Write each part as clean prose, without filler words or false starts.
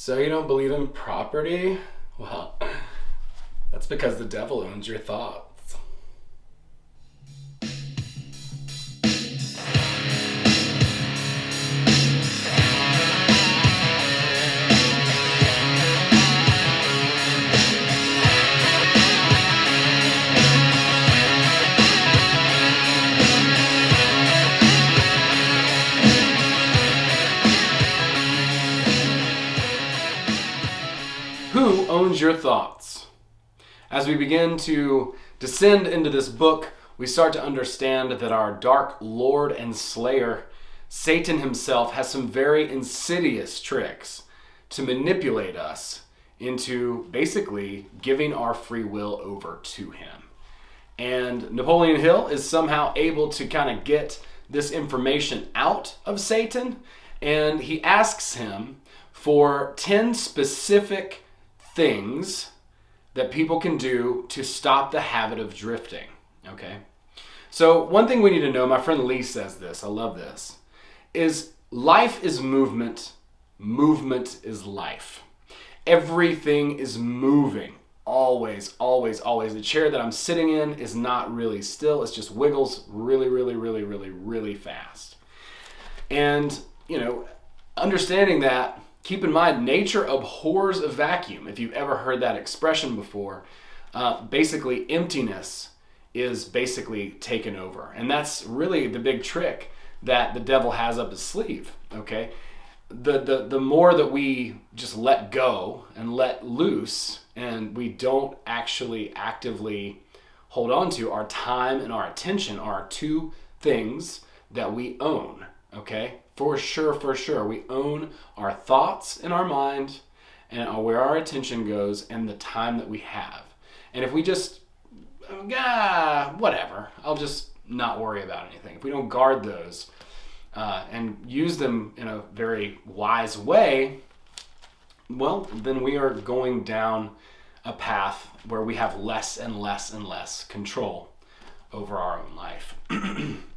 So you don't believe in property? Well, that's because the devil owns your thoughts. Who owns your thoughts? As we begin to descend into this book, we start to understand that our dark lord and slayer, Satan himself, has some very insidious tricks to manipulate us into basically giving our free will over to him. And Napoleon Hill is somehow able to kind of get this information out of Satan, and he asks him for 10 specific things that people can do to stop the habit of drifting. Okay? So one thing we need to know, my friend Lee says this, I love this, is life is movement, movement is life. Everything is moving. Always, always, always. The chair that I'm sitting in is not really still. It just wiggles really, really, really, really, really fast. And, understanding that, keep in mind, nature abhors a vacuum. If you've ever heard that expression before, basically emptiness is basically taken over. And that's really the big trick that the devil has up his sleeve, okay? The more that we just let go and let loose, and we don't actually actively hold on to, our time and our attention are two things that we own, okay? For sure. We own our thoughts in our mind and where our attention goes and the time that we have. And if we just, whatever, I'll just not worry about anything. If we don't guard those and use them in a very wise way, well, then we are going down a path where we have less and less and less control over our own life.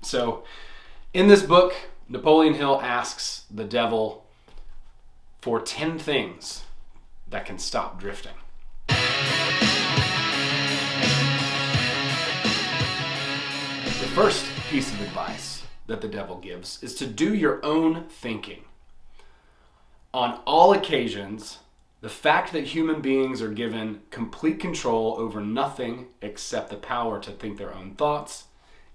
So in this book, Napoleon Hill asks the devil for 10 things that can stop drifting. The first piece of advice that the devil gives is to do your own thinking. On all occasions, the fact that human beings are given complete control over nothing except the power to think their own thoughts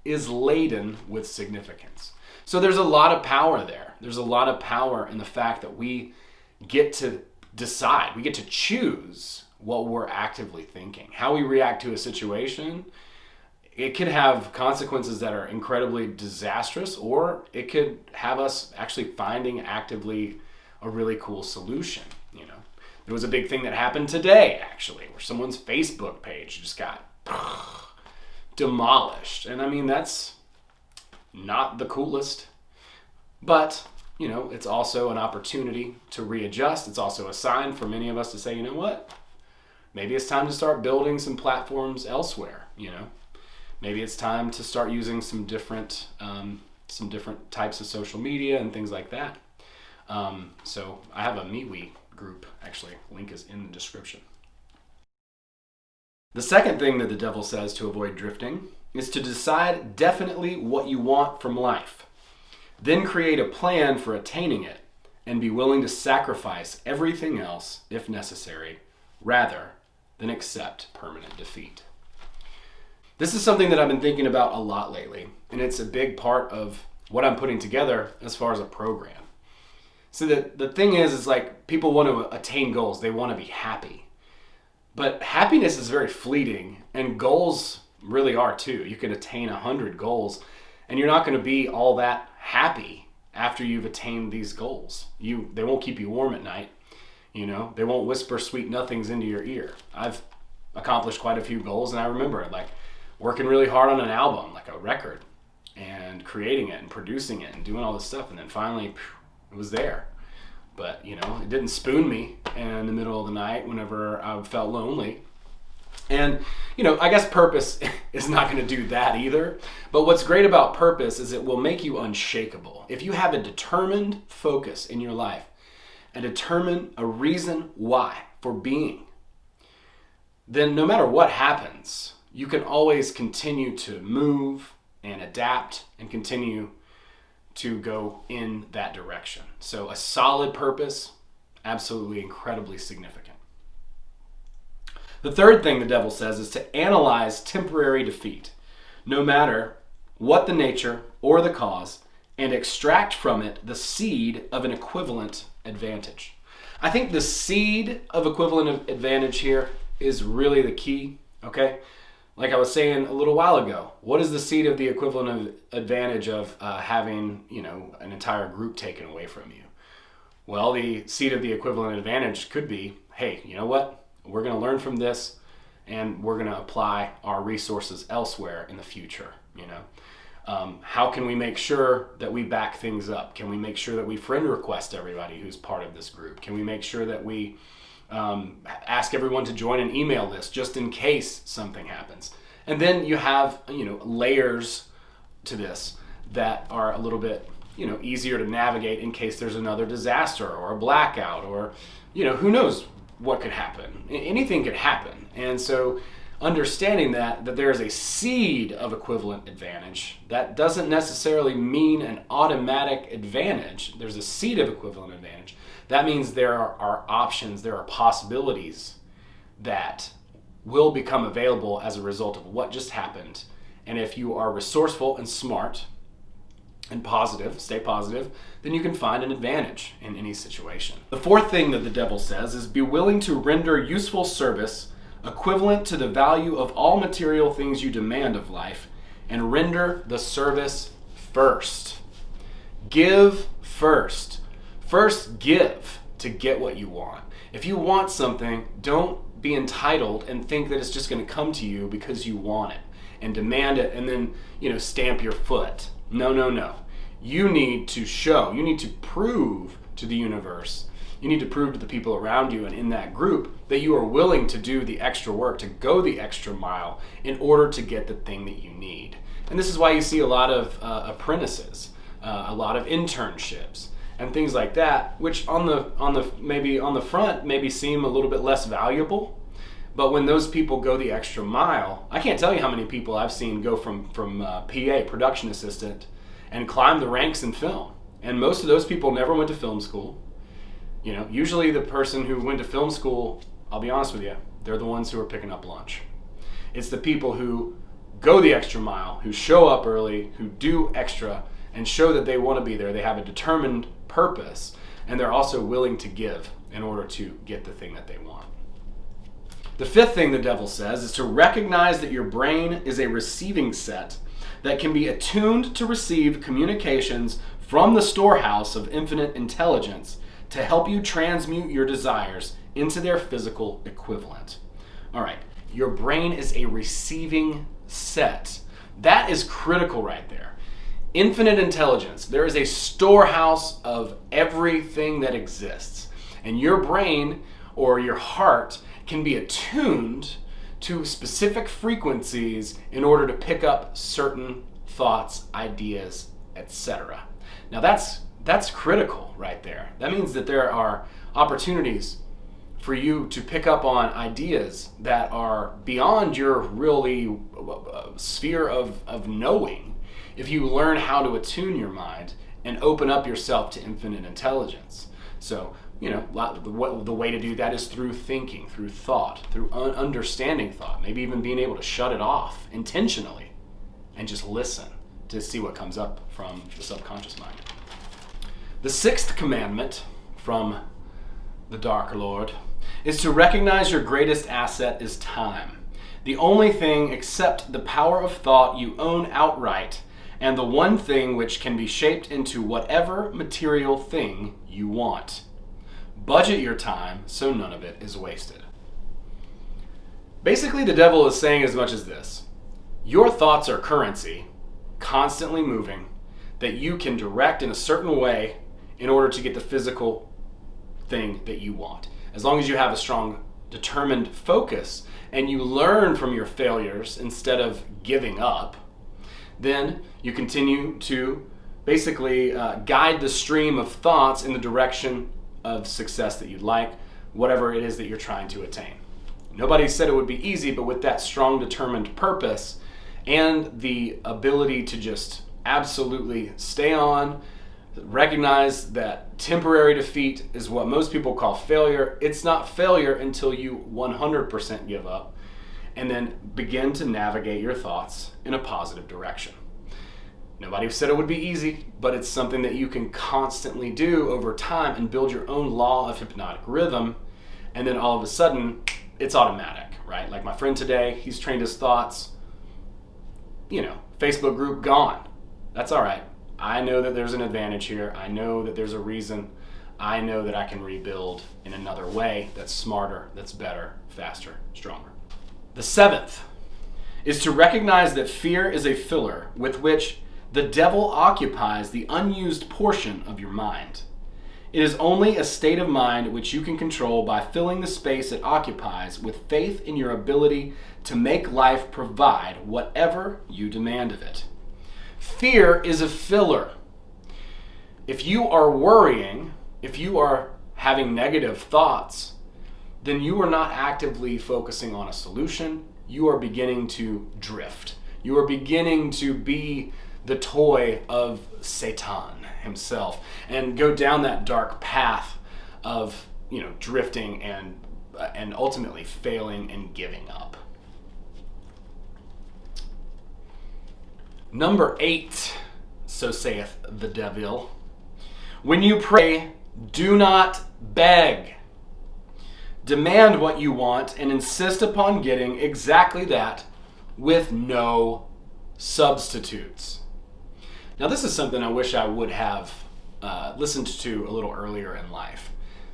is laden with significance. So there's a lot of power there. There's a lot of power in the fact that we get to decide, we get to choose what we're actively thinking. How we react to a situation, it could have consequences that are incredibly disastrous, or it could have us actually finding actively a really cool solution. There was a big thing that happened today, actually, where someone's Facebook page just got demolished. And I mean, that's not the coolest, but it's also an opportunity to readjust. It's also a sign for many of us to say, you know what, maybe it's time to start building some platforms elsewhere. Maybe it's time to start using some different types of social media and things like that. So I have a MeWe group, actually, link is in the description. The second thing that the devil says to avoid drifting is to decide definitely what you want from life. Then create a plan for attaining it and be willing to sacrifice everything else if necessary, rather than accept permanent defeat. This is something that I've been thinking about a lot lately, and it's a big part of what I'm putting together as far as a program. So the thing is like people want to attain goals. They want to be happy. But happiness is very fleeting, and goals really are too. You could attain 100 goals, and you're not going to be all that happy after you've attained these goals. They won't keep you warm at night. They won't whisper sweet nothings into your ear. I've accomplished quite a few goals, and I remember working really hard on an album, like a record, and creating it and producing it and doing all this stuff, and then finally it was there. But it didn't spoon me in the middle of the night whenever I felt lonely. And I guess purpose is not going to do that either. But what's great about purpose is it will make you unshakable. If you have a determined focus in your life, and determine a reason why for being, then no matter what happens, you can always continue to move and adapt and continue to go in that direction. So a solid purpose, absolutely incredibly significant. The third thing the devil says is to analyze temporary defeat, no matter what the nature or the cause, and extract from it the seed of an equivalent advantage. I think the seed of equivalent advantage here is really the key, okay? Like I was saying a little while ago, what is the seed of the equivalent advantage of having, an entire group taken away from you? Well, the seed of the equivalent advantage could be, hey, you know what? We're going to learn from this, and we're going to apply our resources elsewhere in the future, How can we make sure that we back things up? Can we make sure that we friend request everybody who's part of this group? Can we make sure that we ask everyone to join an email list just in case something happens? And then you have, layers to this that are a little bit, easier to navigate in case there's another disaster or a blackout or, who knows what could happen. Anything could happen. And so understanding that there is a seed of equivalent advantage, that doesn't necessarily mean an automatic advantage. There's a seed of equivalent advantage. That means there are options, there are possibilities that will become available as a result of what just happened. And if you are resourceful and smart and positive, stay positive, then you can find an advantage in any situation. The fourth thing that the devil says is be willing to render useful service equivalent to the value of all material things you demand of life, and render the service first. Give first. First give to get what you want. If you want something, don't be entitled and think that it's just going to come to you because you want it and demand it and then, stamp your foot. No. You need to show, you need to prove to the universe, you need to prove to the people around you and in that group that you are willing to do the extra work, to go the extra mile in order to get the thing that you need. And this is why you see a lot of apprentices, a lot of internships and things like that, which on the front maybe seem a little bit less valuable. But when those people go the extra mile, I can't tell you how many people I've seen go from PA, production assistant, and climb the ranks in film. And most of those people never went to film school. Usually the person who went to film school, I'll be honest with you, they're the ones who are picking up lunch. It's the people who go the extra mile, who show up early, who do extra, and show that they want to be there. They have a determined purpose, and they're also willing to give in order to get the thing that they want. The fifth thing the devil says is to recognize that your brain is a receiving set that can be attuned to receive communications from the storehouse of infinite intelligence to help you transmute your desires into their physical equivalent. All right, your brain is a receiving set. That is critical right there. Infinite intelligence. There is a storehouse of everything that exists. And your brain or your heart can be attuned to specific frequencies in order to pick up certain thoughts, ideas, etc. Now that's critical right there. That means that there are opportunities for you to pick up on ideas that are beyond your really sphere of knowing if you learn how to attune your mind and open up yourself to infinite intelligence. So, the way to do that is through thinking, through thought, through understanding thought, maybe even being able to shut it off intentionally and just listen to see what comes up from the subconscious mind. The sixth commandment from the Dark Lord is to recognize your greatest asset is time. The only thing except the power of thought you own outright, and the one thing which can be shaped into whatever material thing you want. Budget your time so none of it is wasted. Basically, the devil is saying as much as this. Your thoughts are currency, constantly moving, that you can direct in a certain way in order to get the physical thing that you want. As long as you have a strong, determined focus and you learn from your failures instead of giving up, then you continue to basically guide the stream of thoughts in the direction of success that you'd like, whatever it is that you're trying to attain. Nobody said it would be easy, but with that strong, determined purpose and the ability to just absolutely stay on, recognize that temporary defeat is what most people call failure. It's not failure until you 100% give up, and then begin to navigate your thoughts in a positive direction. Nobody said it would be easy, but it's something that you can constantly do over time and build your own law of hypnotic rhythm, and then all of a sudden, it's automatic, right? Like my friend today, he's trained his thoughts, Facebook group gone. That's all right. I know that there's an advantage here. I know that there's a reason. I know that I can rebuild in another way that's smarter, that's better, faster, stronger. The seventh is to recognize that fear is a filler with which the devil occupies the unused portion of your mind. It is only a state of mind which you can control by filling the space it occupies with faith in your ability to make life provide whatever you demand of it. Fear is a filler. If you are worrying, if you are having negative thoughts, then you are not actively focusing on a solution. You are beginning to drift. You are beginning to be the toy of Satan himself and go down that dark path of drifting and ultimately failing and giving up. Number 8, so saith the devil, when you pray, do not beg. Demand what you want and insist upon getting exactly that with no substitutes. Now, this is something I wish I would have listened to a little earlier in life,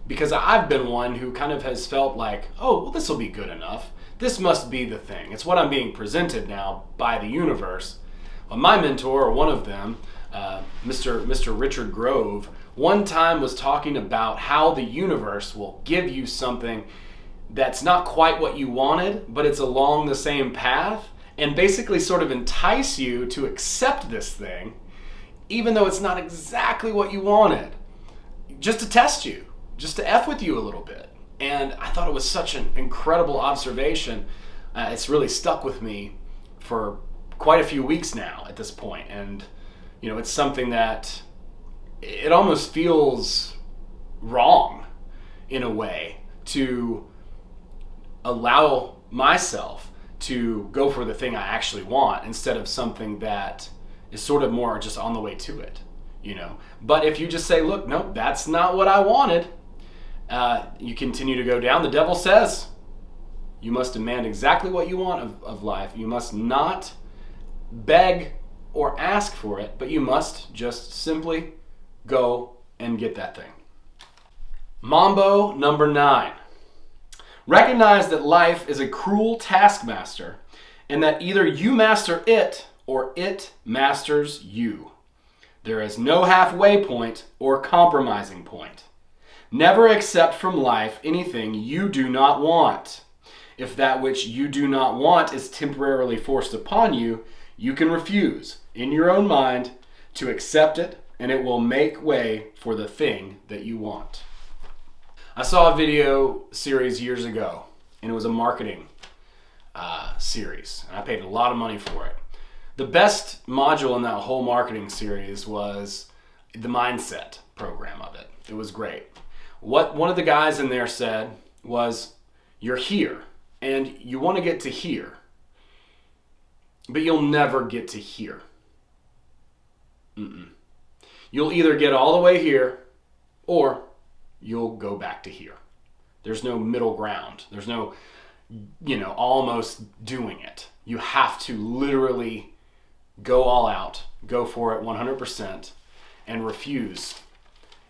because I've been one who kind of has felt like, oh, well, this will be good enough. This must be the thing. It's what I'm being presented now by the universe. Well, my mentor, or one of them, Mr. Richard Grove, one time was talking about how the universe will give you something that's not quite what you wanted, but it's along the same path, and basically sort of entice you to accept this thing, even though it's not exactly what you wanted, just to test you, just to F with you a little bit. And I thought it was such an incredible observation. It's really stuck with me for quite a few weeks now at this point. And, it's something that it almost feels wrong in a way to allow myself to go for the thing I actually want instead of something that is sort of more just on the way to it, But if you just say, look, no, that's not what I wanted, you continue to go down. The devil says you must demand exactly what you want of life. You must not beg or ask for it, but you must just simply go and get that thing. Mambo number 9. Recognize that life is a cruel taskmaster and that either you master it or it masters you. There is no halfway point or compromising point. Never accept from life anything you do not want. If that which you do not want is temporarily forced upon you, you can refuse in your own mind to accept it, and it will make way for the thing that you want. I saw a video series years ago, and it was a marketing series, and I paid a lot of money for it. The best module in that whole marketing series was the mindset program of it. It was great. What one of the guys in there said was, you're here, and you want to get to here, but you'll never get to here. You'll either get all the way here, or you'll go back to here. There's no middle ground. There's no, almost doing it. You have to literally go all out, go for it 100%, and refuse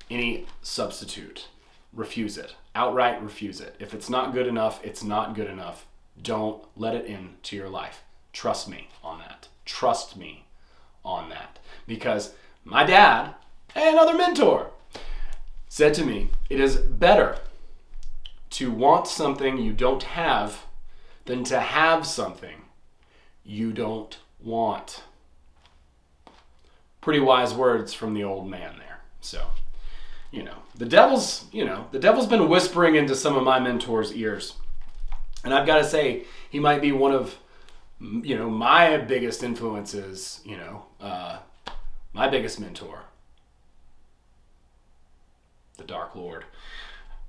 any substitute. Refuse it. Outright refuse it. If it's not good enough, it's not good enough. Don't let it into your life. Trust me on that. Trust me on that. Because my dad, another mentor, said to me, it is better to want something you don't have than to have something you don't want. Pretty wise words from the old man there. So, the devil's been whispering into some of my mentors' ears. And I've got to say, he might be one of, my biggest influences, my biggest mentor, the Dark Lord.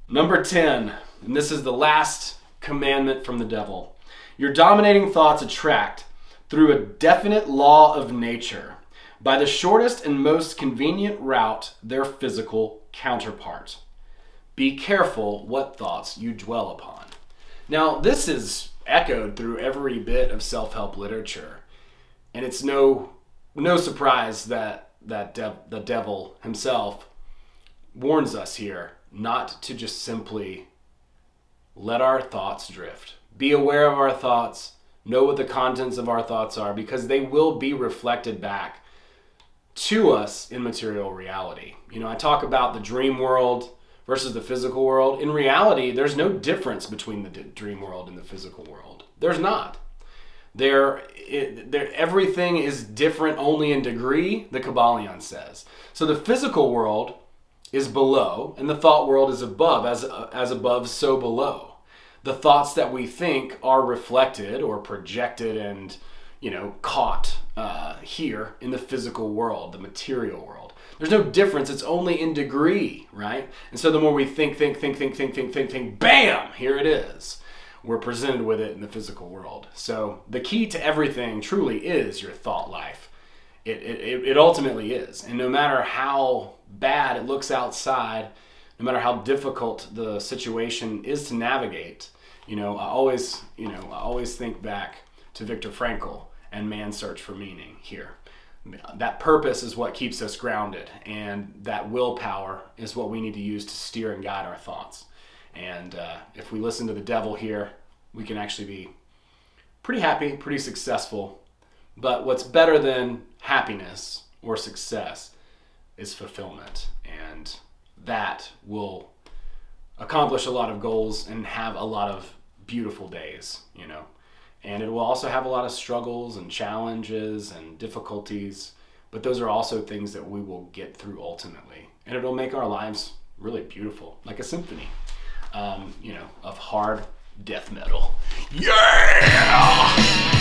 Number 10, and this is the last commandment from the devil. Your dominating thoughts attract, through a definite law of nature, by the shortest and most convenient route, their physical counterpart. Be careful what thoughts you dwell upon. Now, this is echoed through every bit of self-help literature, and it's no surprise that the devil himself warns us here not to just simply let our thoughts drift. Be aware of our thoughts, know what the contents of our thoughts are, because they will be reflected back to us in material reality. I talk about the dream world versus the physical world. In reality, there's no difference between the dream world and the physical world. There's not. Everything is different only in degree, the Kabbalion says. So the physical world is below, and the thought world is above. As above, so below. The thoughts that we think are reflected or projected and caught here in the physical world, the material world. There's no difference. It's only in degree, right? And so the more we think, bam, here it is. We're presented with it in the physical world. So the key to everything truly is your thought life. It ultimately is. And no matter how bad it looks outside, no matter how difficult the situation is to navigate, I always think back to Viktor Frankl and Man's Search for Meaning here. That purpose is what keeps us grounded, and that willpower is what we need to use to steer and guide our thoughts. And if we listen to the devil here, we can actually be pretty happy, pretty successful. But what's better than happiness or success is fulfillment. And that will accomplish a lot of goals and have a lot of beautiful days, And it will also have a lot of struggles and challenges and difficulties, but those are also things that we will get through ultimately. And it'll make our lives really beautiful, like a symphony, of hard death metal. Yeah!